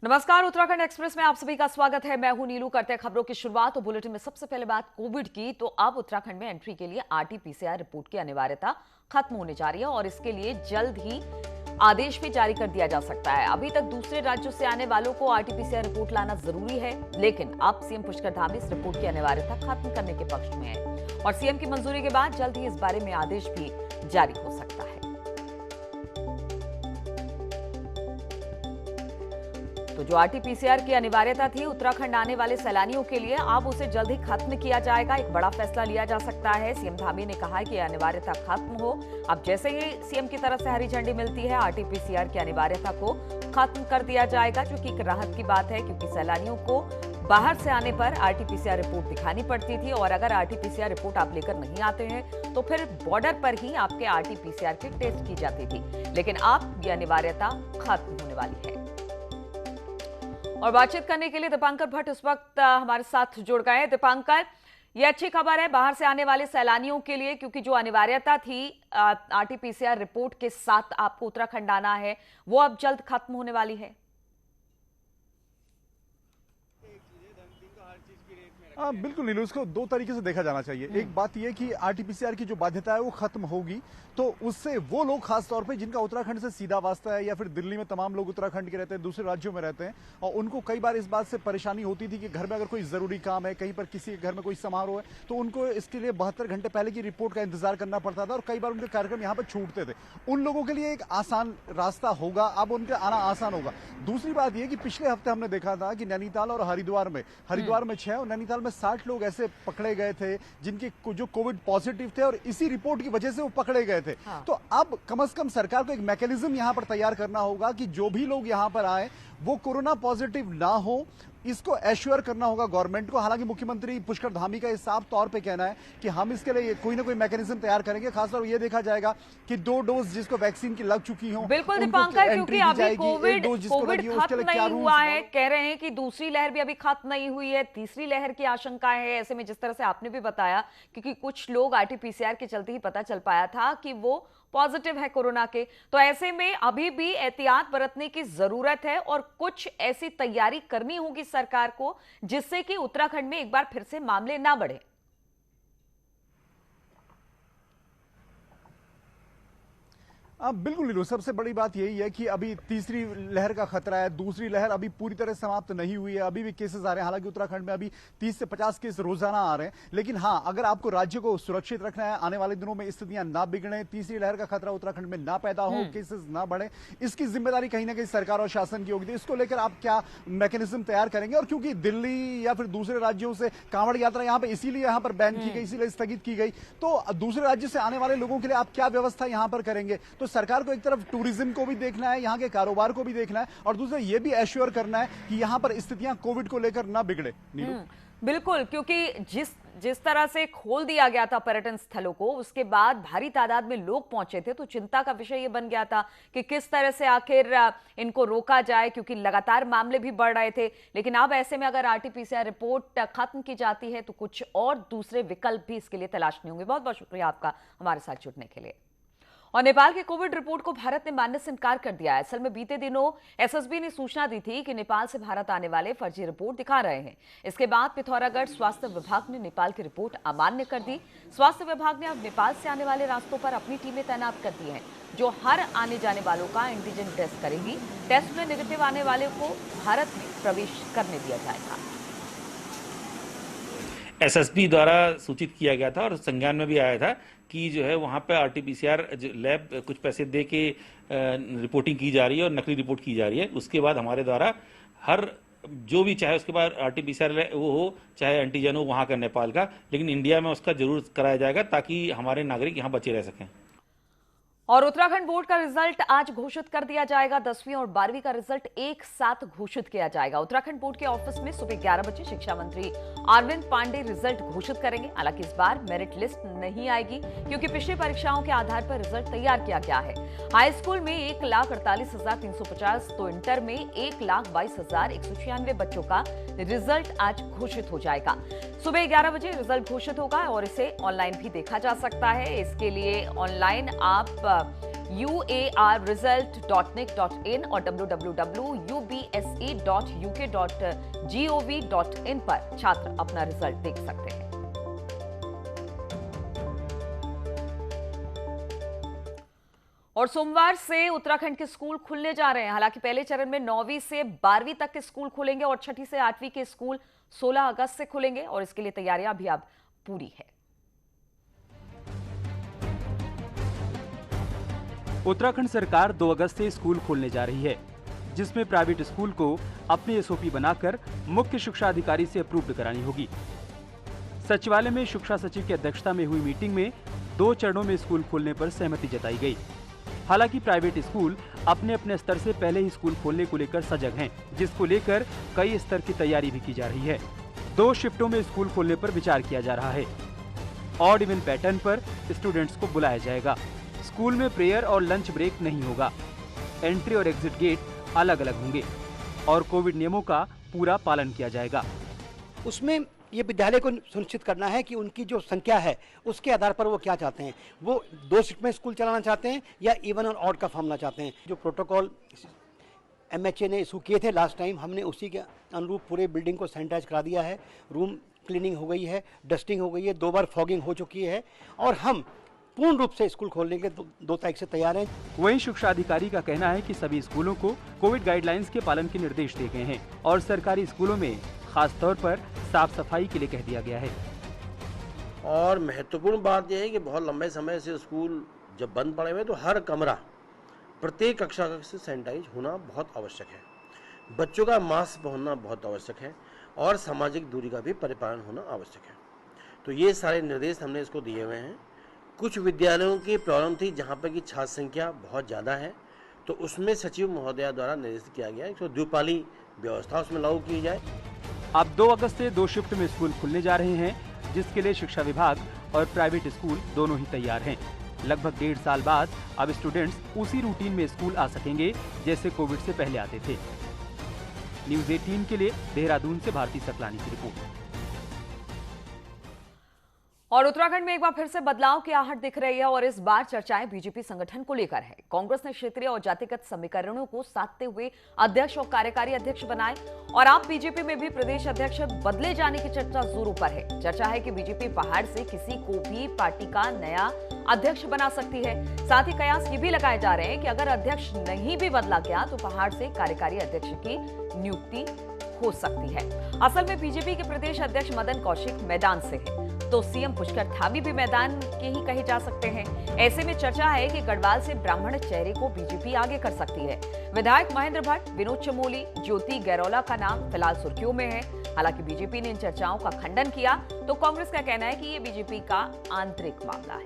नमस्कार, उत्तराखंड एक्सप्रेस में आप सभी का स्वागत है। मैं हूं नीलू। करते हैं खबरों की शुरुआत। तो बुलेटिन में सबसे पहले बात कोविड की। तो अब उत्तराखंड में एंट्री के लिए आरटी-पीसीआर रिपोर्ट की अनिवार्यता खत्म होने जा रही है और इसके लिए जल्द ही आदेश भी जारी कर दिया जा सकता है। अभी तक दूसरे राज्यों से आने वालों को आरटी-पीसीआर रिपोर्ट लाना जरूरी है, लेकिन अब सीएम पुष्कर धामी इस रिपोर्ट की अनिवार्यता खत्म करने के पक्ष में है और सीएम की मंजूरी के बाद जल्द ही इस बारे में आदेश भी जारी हो सकता है। तो जो आरटी-पीसीआर की अनिवार्यता थी उत्तराखंड आने वाले सैलानियों के लिए, अब उसे जल्द ही खत्म किया जाएगा। एक बड़ा फैसला लिया जा सकता है। सीएम धामी ने कहा है कि अनिवार्यता खत्म हो। अब जैसे ही सीएम की तरफ से हरी झंडी मिलती है, आरटी-पीसीआर की अनिवार्यता को खत्म कर दिया जाएगा, जो कि एक राहत की बात है, क्योंकि सैलानियों को बाहर से आने पर आरटी-पीसीआर रिपोर्ट दिखानी पड़ती थी और अगर आरटी-पीसीआर रिपोर्ट आप लेकर नहीं आते हैं तो फिर बॉर्डर पर ही आपके आरटी-पीसीआर की टेस्ट की जाती थी। लेकिन अब यह अनिवार्यता खत्म होने वाली है। और बातचीत करने के लिए दीपांकर भट्ट इस वक्त हमारे साथ जुड़ गए हैं। दीपांकर, ये अच्छी खबर है बाहर से आने वाले सैलानियों के लिए, क्योंकि जो अनिवार्यता थी आरटी-पीसीआर रिपोर्ट के साथ आपको उत्तराखंड आना है, वो अब जल्द खत्म होने वाली है। बिल्कुल नीलू, इसको दो तरीके से देखा जाना चाहिए। एक बात यह कि आरटी-पीसीआर की जो बाध्यता है वो खत्म होगी, तो उससे वो लोग खास तौर पे जिनका उत्तराखंड से सीधा वास्ता है, या फिर दिल्ली में तमाम लोग उत्तराखंड के रहते हैं, दूसरे राज्यों में रहते हैं, और उनको कई बार इस बात से परेशानी होती थी कि घर में अगर कोई जरूरी काम है, कहीं पर किसी के घर में कोई समारोह है, तो उनको इसके लिए 72 घंटे पहले की रिपोर्ट का इंतजार करना पड़ता था और कई बार उनके कार्यक्रम यहाँ पर छूटते थे। उन लोगों के लिए एक आसान रास्ता होगा, अब उनके आना आसान होगा। दूसरी बात यह कि पिछले हफ्ते हमने देखा था कि नैनीताल और हरिद्वार में 6 और नैनीताल में 60 लोग ऐसे पकड़े गए थे जिनके जो कोविड पॉजिटिव थे और इसी रिपोर्ट की वजह से वो पकड़े गए थे। हाँ। तो अब कम से कम सरकार को एक मैकेनिज्म यहां पर तैयार करना होगा कि जो भी लोग यहां पर आए वो कोरोना पॉजिटिव ना हो, इसको एश्योर करना होगा गवर्नमेंट को। हालांकि मुख्यमंत्री पुष्कर धामी का इस साफ तौर पे कहना है कि हम इसके लिए कोई ना कोई मैकेनिज्म तैयार करेंगे। खासतौर ये देखा जाएगा कि 2 डोज जिसको वैक्सीन की लग चुकी हो, बिल्कुल दीपांकर, क्योंकि अभी कोविड खत्म नहीं हुआ है। कह रहे हैं कि दूसरी लहर भी अभी खत्म नहीं हुई है, तीसरी लहर की आशंकाएं है। ऐसे में जिस तरह से आपने भी बताया, क्योंकि कुछ लोग आरटी-पीसीआर के चलते ही पता चल पाया था कि वो पॉजिटिव है कोरोना के, तो ऐसे में अभी भी एहतियात बरतने की जरूरत है और कुछ ऐसी तैयारी करनी होगी सरकार को जिससे कि उत्तराखंड में एक बार फिर से मामले ना बढ़े। बिल्कुल नीलू, सबसे बड़ी बात यही है कि अभी तीसरी लहर का खतरा है। दूसरी लहर अभी पूरी तरह समाप्त नहीं हुई है, अभी भी केसेस आ रहे हैं। हालांकि उत्तराखंड में अभी 30 से 50 केस रोजाना आ रहे हैं, लेकिन हाँ, अगर आपको राज्य को सुरक्षित रखना है, आने वाले दिनों में स्थितियां ना बिगड़े, तीसरी लहर का खतरा उत्तराखंड में ना पैदा हो, केसेस ना बढ़े, इसकी जिम्मेदारी कहीं ना कहीं सरकार और शासन की होगी। इसको लेकर आप क्या मैकेनिज्म तैयार करेंगे? और क्योंकि दिल्ली या फिर दूसरे राज्यों से कांवड़ यात्रा यहाँ पे इसीलिए यहाँ पर बैन की गई, इसीलिए स्थगित की गई, तो दूसरे राज्य से आने वाले लोगों के लिए आप क्या व्यवस्था यहाँ पर करेंगे? तो सरकार को एक तरफ टूरिज्म को भी देखना है, यहाँ के कारोबार को भी देखना है, और दूसरा ये भी एश्योर करना है कि यहाँ पर स्थितियां कोविड को लेकर ना बिगड़े। बिल्कुल, क्योंकि जिस तरह से खोल दिया गया था पर्यटन स्थलों को, उसके बाद भारी तादाद में लोग पहुंचे थे, तो चिंता का विषय ये बन गया था कि किस तरह से आखिर इनको रोका जाए, क्योंकि लगातार मामले भी बढ़ रहे थे। लेकिन अब ऐसे में अगर आरटी-पीसीआर रिपोर्ट खत्म की जाती है तो कुछ और दूसरे विकल्प भी इसके लिए तलाशने होंगे। बहुत बहुत शुक्रिया आपका हमारे साथ जुड़ने के लिए। और नेपाल की कोविड रिपोर्ट को भारत ने मानने से इनकार कर दिया है। असल में बीते दिनों एसएसबी ने सूचना दी थी कि नेपाल से भारत आने वाले फर्जी रिपोर्ट दिखा रहे हैं। इसके बाद पिथौरागढ़ स्वास्थ्य विभाग ने नेपाल की रिपोर्ट अमान्य कर दी। स्वास्थ्य विभाग ने अब नेपाल से आने वाले रास्तों पर अपनी टीमें तैनात कर दी हैं, जो हर आने जाने वालों का एंटीजन टेस्ट करेगी। टेस्ट में नेगेटिव आने वाले को भारत में प्रवेश करने दिया जाएगा। एसएसबी द्वारा सूचित किया गया था और संज्ञान में भी आया था कि जो है वहाँ पे आरटी-पीसीआर लैब कुछ पैसे दे के रिपोर्टिंग की जा रही है और नकली रिपोर्ट की जा रही है। उसके बाद हमारे द्वारा हर जो भी चाहे उसके बाद आरटी-पीसीआर वो हो, चाहे एंटीजन हो वहाँ का नेपाल का, लेकिन इंडिया में उसका जरूर कराया जाएगा ताकि हमारे नागरिक यहाँ बचे रह सकें। और उत्तराखंड बोर्ड का रिजल्ट आज घोषित कर दिया जाएगा। 10वीं और 12वीं का रिजल्ट एक साथ घोषित किया जाएगा। उत्तराखंड बोर्ड के ऑफिस में सुबह 11 बजे शिक्षा मंत्री अरविंद पांडे रिजल्ट घोषित करेंगे। हालांकि इस बार मेरिट लिस्ट नहीं आएगी, क्योंकि पिछली परीक्षाओं के आधार पर रिजल्ट तैयार किया गया है। हाई स्कूल में 1,48,350, तो इंटर में 1,22,196 बच्चों का रिजल्ट आज घोषित हो जाएगा। सुबह 11 बजे रिजल्ट घोषित होगा और इसे ऑनलाइन भी देखा जा सकता है। इसके लिए ऑनलाइन आप uarresult.nic.in और www.ubse cbsc.uk.gov.in पर छात्र अपना रिजल्ट देख सकते हैं। और सोमवार से उत्तराखंड के स्कूल खुलने जा रहे हैं। हालांकि पहले चरण में 9वीं से 12वीं तक के स्कूल खुलेंगे और 6ठी से 8वीं के स्कूल 16 अगस्त से खुलेंगे और इसके लिए तैयारियां भी अब पूरी है। उत्तराखंड सरकार 2 अगस्त से स्कूल खोलने जा रही है, जिसमें प्राइवेट स्कूल को अपनी एसओपी बनाकर मुख्य शिक्षा अधिकारी से अप्रूव्ड करानी होगी। सचिवालय में शिक्षा सचिव की अध्यक्षता में हुई मीटिंग में 2 चरणों में स्कूल खोलने पर सहमति जताई गई। हालांकि प्राइवेट स्कूल अपने अपने स्तर से पहले ही स्कूल खोलने को लेकर सजग हैं, जिसको लेकर कई स्तर की तैयारी भी की जा रही है। 2 शिफ्टों में स्कूल खोलने पर विचार किया जा रहा है। ऑड इवन पैटर्न पर स्टूडेंट्स को बुलाया जाएगा। स्कूल में प्रेयर और लंच ब्रेक नहीं होगा। एंट्री और एग्जिट गेट अलग अलग होंगे और कोविड नियमों का पूरा पालन किया जाएगा। उसमें ये विद्यालय को सुनिश्चित करना है कि उनकी जो संख्या है उसके आधार पर वो क्या चाहते हैं। वो 2 शिफ्ट में स्कूल चलाना चाहते हैं या इवन और ऑड का फॉर्मूला चाहते हैं। जो प्रोटोकॉल MHA ने इशू किए थे लास्ट टाइम, हमने उसी के अनुरूप पूरे बिल्डिंग को सैनिटाइज करा दिया है। रूम क्लीनिंग हो गई है, डस्टिंग हो गई है, 2 बार फॉगिंग हो चुकी है और हम पूर्ण रूप से स्कूल खोलने के 2 तारीख से तैयार हैं। वहीं शिक्षा अधिकारी का कहना है कि सभी स्कूलों को कोविड गाइडलाइंस के पालन के निर्देश दिए गए हैं और सरकारी स्कूलों में खास तौर पर साफ सफाई के लिए कह दिया गया है। और महत्वपूर्ण बात यह है कि बहुत लंबे समय से स्कूल जब बंद पड़े हुए तो हर कमरा प्रत्येक कक्षा से सैनिटाइज होना बहुत आवश्यक है। बच्चों का मास्क पहनना बहुत आवश्यक है और सामाजिक दूरी का भी परिपालन होना आवश्यक है। तो ये सारे निर्देश हमने इसको दिए हुए हैं। कुछ विद्यालयों की प्रॉब्लम थी जहाँ पर की छात्र संख्या बहुत ज़्यादा है, तो उसमें सचिव महोदया द्वारा निर्देशित किया गया है कि द्विपाली व्यवस्था उसमें लागू की जाए। अब 2 अगस्त से 2 शिफ्ट में स्कूल खुलने जा रहे हैं, जिसके लिए शिक्षा विभाग और प्राइवेट स्कूल दोनों ही तैयार हैं। लगभग 1.5 साल बाद अब स्टूडेंट्स उसी रूटीन में स्कूल आ सकेंगे जैसे कोविड से पहले आते थे। न्यूज़ 18 के लिए देहरादून से भारती सकलानी की रिपोर्ट। और उत्तराखंड में एक बार फिर से बदलाव की आहट दिख रही है और इस बार चर्चाएं बीजेपी संगठन को लेकर है। कांग्रेस ने क्षेत्रीय और जातिगत समीकरणों को साधते हुए अध्यक्ष और कार्यकारी अध्यक्ष बनाए और अब बीजेपी में भी प्रदेश अध्यक्ष बदले जाने की चर्चा जोरों पर है। चर्चा है कि बीजेपी पहाड़ से किसी को भी पार्टी का नया अध्यक्ष बना सकती है। साथ ही कयास ये भी लगाए जा रहे हैं कि अगर अध्यक्ष नहीं भी बदला गया तो पहाड़ से कार्यकारी अध्यक्ष की नियुक्ति हो सकती है। असल में बीजेपी के प्रदेश अध्यक्ष मदन कौशिक मैदान से है तो सीएम पुष्कर धामी भी मैदान के ही कहे जा सकते हैं। ऐसे में चर्चा है कि गढ़वाल से ब्राह्मण चेहरे को बीजेपी आगे कर सकती है। विधायक महेंद्र भट्ट, विनोद चमोली, ज्योति गैरोला का नाम फिलहाल सुर्खियों में है। हालांकि बीजेपी ने इन चर्चाओं का खंडन किया तो कांग्रेस का कहना है कि ये बीजेपी का आंतरिक मामला है।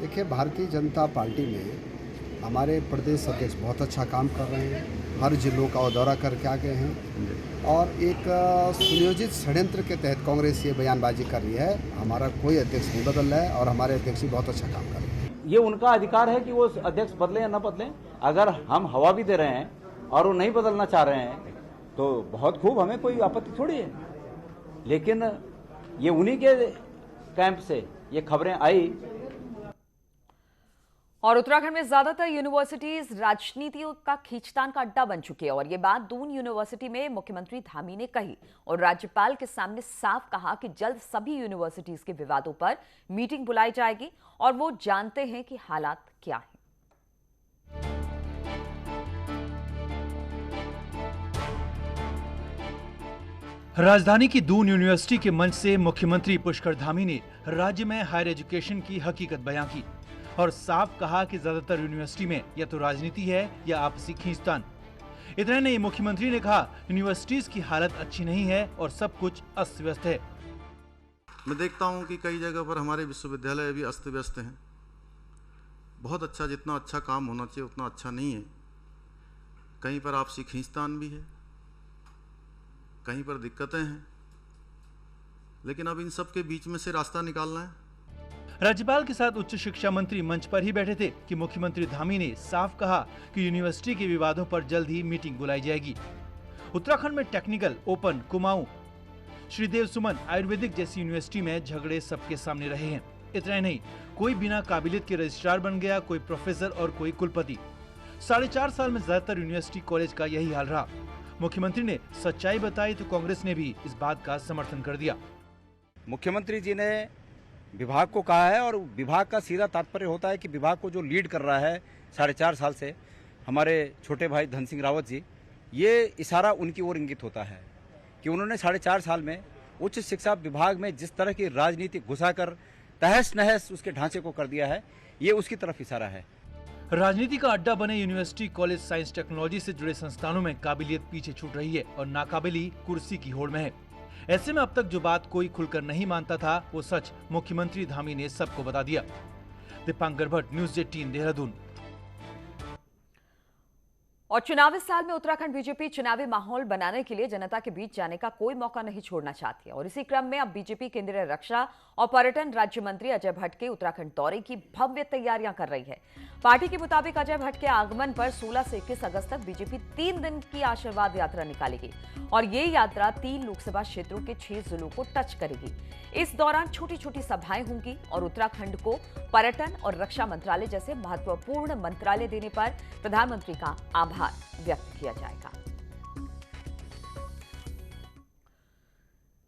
देखिए, भारतीय जनता पार्टी में हमारे प्रदेश अध्यक्ष बहुत अच्छा काम कर रहे हैं। हर जिलों का दौरा करके आ गए हैं और एक सुनियोजित षड्यंत्र के तहत कांग्रेस ये बयानबाजी कर रही है हमारा कोई अध्यक्ष नहीं बदल रहा है और हमारे अध्यक्ष भी बहुत अच्छा काम कर रहे हैं। ये उनका अधिकार है कि वो अध्यक्ष बदले या न बदले। अगर हम हवा भी दे रहे हैं और वो नहीं बदलना चाह रहे हैं तो बहुत खूब, हमें कोई आपत्ति थोड़ी है। लेकिन ये उन्हीं के कैंप से ये खबरें आई। और उत्तराखंड में ज्यादातर यूनिवर्सिटीज राजनीति का खींचतान का अड्डा बन चुकी है और ये बात दून यूनिवर्सिटी में मुख्यमंत्री धामी ने कही और राज्यपाल के सामने साफ कहा कि जल्द सभी यूनिवर्सिटीज के विवादों पर मीटिंग बुलाई जाएगी और वो जानते हैं कि हालात क्या हैं। राजधानी की दून यूनिवर्सिटी के मंच से मुख्यमंत्री पुष्कर धामी ने राज्य में हायर एजुकेशन की हकीकत बयां की और साफ कहा कि ज्यादातर यूनिवर्सिटी में या तो राजनीति है या आपसी खींचतान। इतना नहीं, मुख्यमंत्री ने कहा यूनिवर्सिटीज की हालत अच्छी नहीं है और सब कुछ अस्त व्यस्त है। मैं देखता हूं कि कई जगह पर हमारे विश्वविद्यालय भी अस्त व्यस्त हैं। बहुत अच्छा, जितना अच्छा काम होना चाहिए उतना अच्छा नहीं है। कहीं पर आपसी खींचतान भी है, कहीं पर दिक्कतें हैं, लेकिन अब इन सब के बीच में से रास्ता निकालना है। राज्यपाल के साथ उच्च शिक्षा मंत्री मंच पर ही बैठे थे कि मुख्यमंत्री धामी ने साफ कहा कि यूनिवर्सिटी के विवादों पर जल्द ही मीटिंग बुलाई जाएगी। उत्तराखंड में टेक्निकल, ओपन, कुमाऊं, श्रीदेव सुमन आयुर्वेदिक जैसी यूनिवर्सिटी में झगड़े सबके सामने रहे हैं। इतना ही नहीं, कोई बिना काबिलियत के रजिस्ट्रार बन गया, कोई प्रोफेसर और कोई कुलपति। 4.5 साल में ज्यादातर यूनिवर्सिटी कॉलेज का यही हाल रहा। मुख्यमंत्री ने सच्चाई बताई तो कांग्रेस ने भी इस बात का समर्थन कर दिया। मुख्यमंत्री जी ने विभाग को कहा है और विभाग का सीधा तात्पर्य होता है कि विभाग को जो लीड कर रहा है 4.5 साल से हमारे छोटे भाई धन सिंह रावत जी, ये इशारा उनकी ओर इंगित होता है कि उन्होंने 4.5 साल में उच्च शिक्षा विभाग में जिस तरह की राजनीति घुसाकर तहस नहस उसके ढांचे को कर दिया है, ये उसकी तरफ इशारा है। राजनीति का अड्डा बने यूनिवर्सिटी कॉलेज साइंस टेक्नोलॉजी से जुड़े संस्थानों में काबिलियत पीछे छूट रही है और नाकाबिली कुर्सी की होड़ में है। ऐसे में अब तक जो बात कोई खुलकर नहीं मानता था, वो सच मुख्यमंत्री धामी ने सबको बता दिया। दीपांकर भट्ट, न्यूज़ 18 देहरादून। और चुनावी साल में उत्तराखंड बीजेपी चुनावी माहौल बनाने के लिए जनता के बीच जाने का कोई मौका नहीं छोड़ना चाहती है और इसी क्रम में अब बीजेपी केंद्रीय रक्षा और पर्यटन राज्य मंत्री अजय भट्ट के उत्तराखंड दौरे की भव्य तैयारियां कर रही है। पार्टी के मुताबिक अजय भट्ट के आगमन पर 16 से 21 अगस्त तक बीजेपी 3 दिन की आशीर्वाद यात्रा निकालेगी और ये यात्रा 3 लोकसभा क्षेत्रों के 6 जिलों को टच करेगी। इस दौरान छोटी छोटी सभाएं होंगी और उत्तराखंड को पर्यटन और रक्षा मंत्रालय जैसे महत्वपूर्ण मंत्रालय देने पर प्रधानमंत्री का आभार व्यक्त किया जाएगा।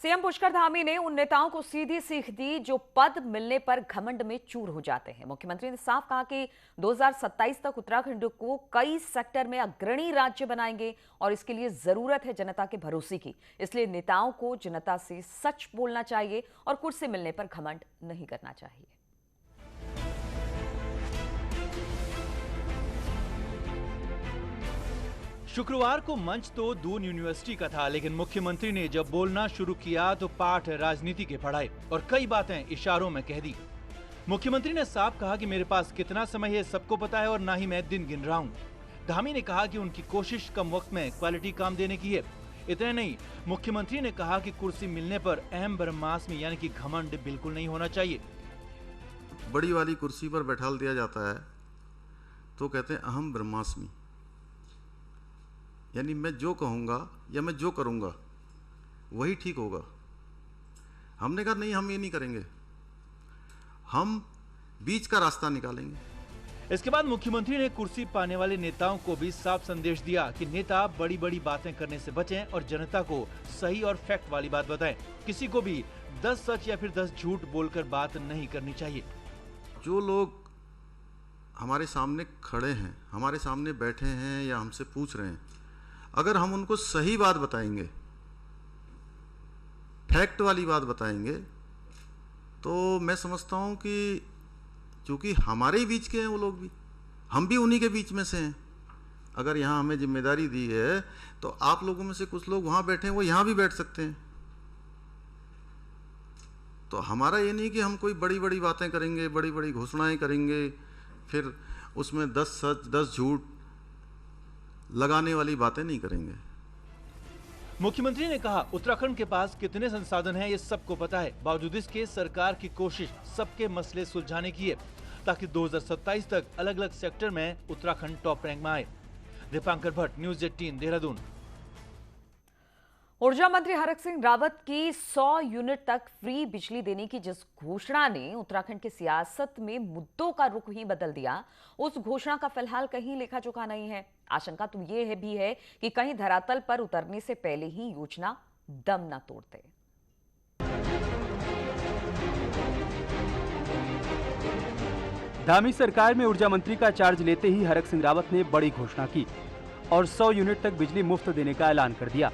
सीएम पुष्कर धामी ने उन नेताओं को सीधी सीख दी जो पद मिलने पर घमंड में चूर हो जाते हैं। मुख्यमंत्री ने साफ कहा कि 2027 तक उत्तराखंड को कई सेक्टर में अग्रणी राज्य बनाएंगे और इसके लिए जरूरत है जनता के भरोसे की। इसलिए नेताओं को जनता से सच बोलना चाहिए और कुर्सी मिलने पर घमंड नहीं करना चाहिए। शुक्रवार को मंच तो दून यूनिवर्सिटी का था, लेकिन मुख्यमंत्री ने जब बोलना शुरू किया तो पाठ राजनीति के पढ़ाए और कई बातें इशारों में कह दी। मुख्यमंत्री ने साफ कहा कि मेरे पास कितना समय है सबको पता है और ना ही मैं दिन गिन रहा हूं। धामी ने कहा कि उनकी कोशिश कम वक्त में क्वालिटी काम देने की है। इतना नहीं, मुख्यमंत्री ने कहा कि कुर्सी मिलने पर अहम ब्रह्मास्मि यानी कि घमंड बिल्कुल नहीं होना चाहिए। बड़ी वाली कुर्सी पर बैठाल दिया जाता है तो कहते हैं अहम ब्रह्मास्मि, यानी मैं जो कहूँगा या मैं जो करूँगा वही ठीक होगा। हमने कहा नहीं, हम ये नहीं करेंगे, हम बीच का रास्ता निकालेंगे। इसके बाद मुख्यमंत्री ने कुर्सी पाने वाले नेताओं को भी साफ संदेश दिया कि नेता बड़ी बड़ी बातें करने से बचें और जनता को सही और फैक्ट वाली बात बताएं। किसी को भी 10 सच या फिर 10 झूठ बोलकर बात नहीं करनी चाहिए। जो लोग हमारे सामने खड़े हैं, हमारे सामने बैठे हैं या हमसे पूछ रहे हैं, अगर हम उनको सही बात बताएंगे, फैक्ट वाली बात बताएंगे, तो मैं समझता हूं कि चूंकि हमारे ही बीच के हैं वो लोग भी, हम भी उन्हीं के बीच में से हैं। अगर यहाँ हमें जिम्मेदारी दी है तो आप लोगों में से कुछ लोग वहाँ बैठे हैं, वो यहाँ भी बैठ सकते हैं। तो हमारा ये नहीं कि हम कोई बड़ी बड़ी बातें करेंगे, बड़ी बड़ी घोषणाएं करेंगे, फिर उसमें 10 सच 10 झूठ लगाने वाली बातें नहीं करेंगे। मुख्यमंत्री ने कहा उत्तराखंड के पास कितने संसाधन हैं ये सबको पता है, बावजूद इसके सरकार की कोशिश सबके मसले सुलझाने की है ताकि 2027 तक अलग अलग सेक्टर में उत्तराखंड टॉप रैंक में आए। दीपांकर भट्ट, न्यूज़ 18 देहरादून। ऊर्जा मंत्री हरक सिंह रावत की 100 यूनिट तक फ्री बिजली देने की जिस घोषणा ने उत्तराखंड की सियासत में मुद्दों का रुख ही बदल दिया, उस घोषणा का फिलहाल कहीं लेखा जोखा नहीं है। आशंका तो ये भी है कि कहीं धरातल पर उतरने से पहले ही योजना दम न तोड़ दे। धामी सरकार में ऊर्जा मंत्री का चार्ज लेते ही हरक सिंह रावत ने बड़ी घोषणा की और 100 यूनिट तक बिजली मुफ्त देने का ऐलान कर दिया।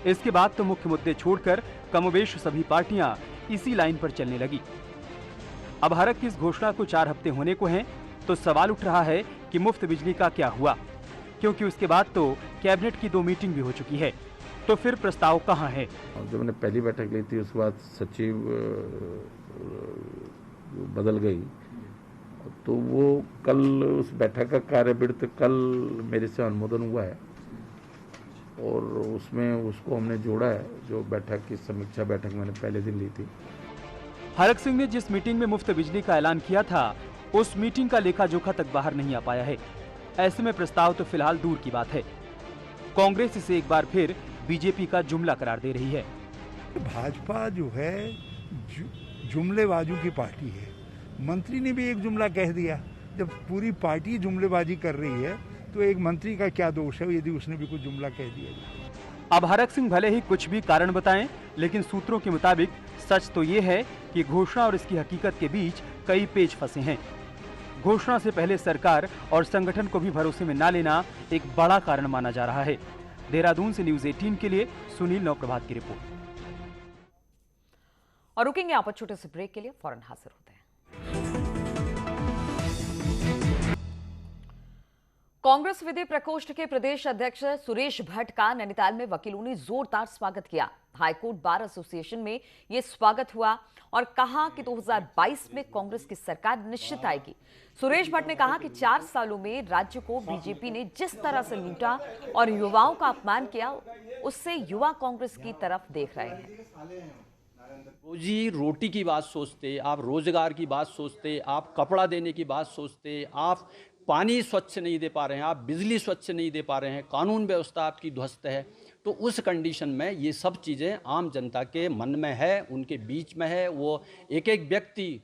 इसके बाद तो मुख्य मुद्दे छोड़कर कमोबेश सभी पार्टियां इसी लाइन पर चलने लगी। अब हरक की इस घोषणा को 4 हफ्ते होने को हैं, तो सवाल उठ रहा है कि मुफ्त बिजली का क्या हुआ, क्योंकि उसके बाद तो कैबिनेट की 2 मीटिंग भी हो चुकी है, तो फिर प्रस्ताव कहां है। जब मैंने पहली बैठक ली थी उसके बाद सचिव बदल गई, तो वो कल उस बैठक का कार्यवृत्त कल मेरे से अनुमोदन हुआ है और उसमें उसको हमने जोड़ा है, जो बैठक की समीक्षा बैठक मैंने पहले दिन ली थी। हरक सिंह ने जिस मीटिंग में मुफ्त बिजली का ऐलान किया था, उस मीटिंग का लेखा जोखा तक बाहर नहीं आ पाया है। ऐसे में प्रस्ताव तो फिलहाल दूर की बात है। कांग्रेस इसे एक बार फिर बीजेपी का जुमला करार दे रही है। भाजपा जो है जुमलेबाजों की पार्टी है। मंत्री ने भी एक जुमला कह दिया। जब पूरी पार्टी जुमलेबाजी कर रही है तो एक मंत्री का क्या दोष है यदि उसने भी कुछ जुमला कह दिया जाए। अब हरक सिंह भले ही कुछ भी कारण बताएं, लेकिन सूत्रों के मुताबिक सच तो ये है कि घोषणा और इसकी हकीकत के बीच कई पेच फंसे हैं। घोषणा से पहले सरकार और संगठन को भी भरोसे में ना लेना एक बड़ा कारण माना जा रहा है। देहरादून से न्यूज़ 18 के लिए सुनील नवप्रभात की रिपोर्ट। और रुकेंगे आप छोटे से ब्रेक के लिए, फौरन हाजिर होते हैं। कांग्रेस विधि प्रकोष्ठ के प्रदेश अध्यक्ष सुरेश भट्ट का नैनीताल में वकीलों ने जोरदार स्वागत किया। हाईकोर्ट बार एसोसिएशन में यह स्वागत हुआ और कहा कि 2022 में कांग्रेस की सरकार निश्चित आएगी। सुरेश भट्ट ने कहा कि 4 सालों में राज्य को बीजेपी ने जिस तरह से लूटा और युवाओं का अपमान किया, उससे युवा कांग्रेस की तरफ देख रहे हैं। रोजी रोटी की बात सोचते, आप रोजगार की बात सोचते, आप कपड़ा देने की बात सोचते, आप पानी स्वच्छ नहीं दे पा रहे हैं, आप बिजली स्वच्छ नहीं दे पा रहे हैं, कानून व्यवस्था आपकी ध्वस्त है, तो उस कंडीशन में ये सब चीज़ें आम जनता के मन में है, उनके बीच में है। वो एक एक व्यक्ति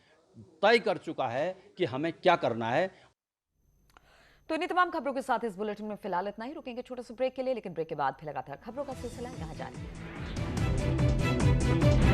तय कर चुका है कि हमें क्या करना है। तो इन्हीं तमाम खबरों के साथ इस बुलेटिन में फिलहाल इतना ही। रुकेंगे छोटे से ब्रेक के लिए, लेकिन ब्रेक के बाद फिर लगातार खबरों का सिलसिला यहाँ जारी है।